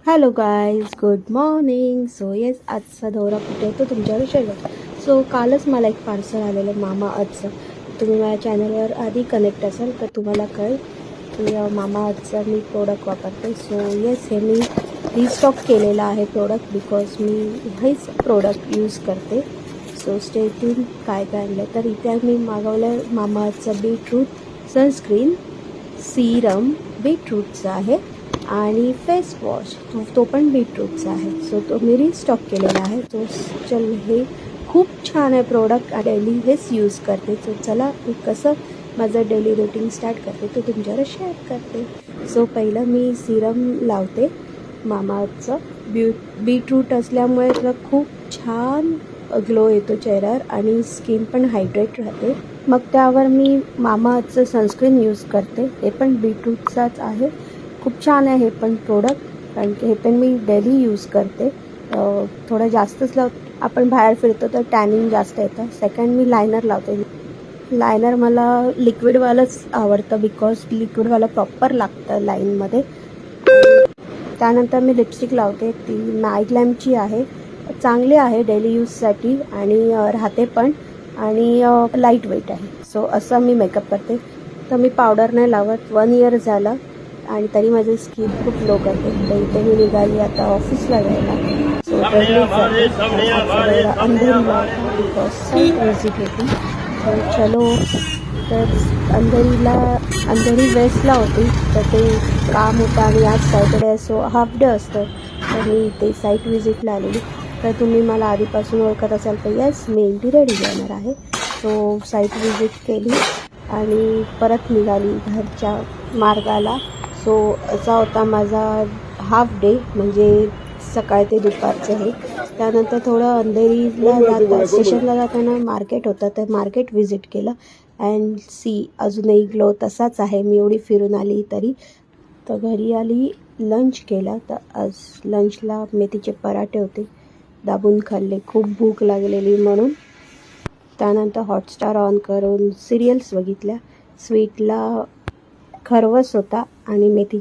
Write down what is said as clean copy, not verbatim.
Hello guys, good morning. So yes, आजचा दौरा कुठे आहे तो तुमच्यावर शेअर. सो कालच मला एक पार्सल आलेलं मामाअर्थचं. तुम्ही माझ्या चॅनलवर आधी कनेक्ट असाल तर तुम्हाला कळेल की मामाअर्थचं मी प्रोडक्ट वापरते. सो येस, हे मी रिस्टॉक केलेलं आहे प्रोडक्ट बिकॉज मी हेच प्रोडक्ट यूज करते. So stay tune. काय आणलं तर इथे मी मागवलं मामाअर्थचं बीटरूट सनस्क्रीन सीरम बीटरूटचं आहे आणि फेस वॉश तो पण बीटरूटचा आहे. सो तो मी रिस्टॉक केलेला आहे. तो चल हे खूप छान आहे प्रोडक्ट. डेली हेच यूज करते. सो चला मी कसं माझं डेली रुटीन स्टार्ट करते तो तुमच्यावर शेअर करते. सो पहिलं मी सिरम लावते मामाअर्थचं. बीटरूट असल्यामुळे त्याला खूप छान ग्लो येतो चेहऱ्यावर आणि स्किन पण हायड्रेट राहते. मग त्यावर मी मामाअर्थचं सनस्क्रीन यूज करते. हे पण बीटरूटचाच आहे. खूप छान आहे हे पण प्रोडक्ट, कारण की हे पण मी डेली यूज करते. थोडं जास्तच आपण बाहेर फिरतो तर टॅनिंग जास्त येतं. सेकंड मी लायनर लावते. लायनर मला लिक्विडवालंच आवडतं बिकॉज लिक्विडवालं प्रॉपर लागतं लाईनमध्ये. त्यानंतर मी लिपस्टिक लावते. ती मॅग्लॅमची आहे. चांगली आहे डेली यूजसाठी आणि राहते पण आणि लाईट वेट आहे. सो असं मी मेकअप करते. तर मी पावडर नाही लावत. 1 इयर झालं आणि तरी माझी स्किन खूप ग्लो करते. तर इथे मी निघाली आता ऑफिसला जायला. सो अंधेरीला बिकॉज साईट व्हिजिट होती. तर चलो, तर अंधेरी वेस्टला होती. तर ते काम होतं आणि आज सॅटर्डे सो हाफ डे असतं. तर मी इथे साईट व्हिजिटला आलेली. तर तुम्ही मला आधीपासून ओळखत असाल तर येस, मी इंटिरियर डिझायनर आहे. सो साईट व्हिजिट केली आणि परत निघाली घरच्या मार्गाला. सो असा होता माझा हाफ डे, म्हणजे सकाळ ते दुपारचं हे. त्यानंतर थोडं अंधेरीला स्टेशनला जाताना मार्केट होतं, तर मार्केट व्हिजिट केलं. अँड सी अजूनही ग्लो तसाच आहे मी एवढी फिरून आली तरी. तर घरी आली, लंच केला. तर आज लंचला मेथीचे पराठे होते, दाबून खाल्ले. खूप भूक लागलेली म्हणून. त्यानंतर हॉटस्टार ऑन करून सिरियल्स बघितल्या. स्वीटला खरवस होता आणि मेथी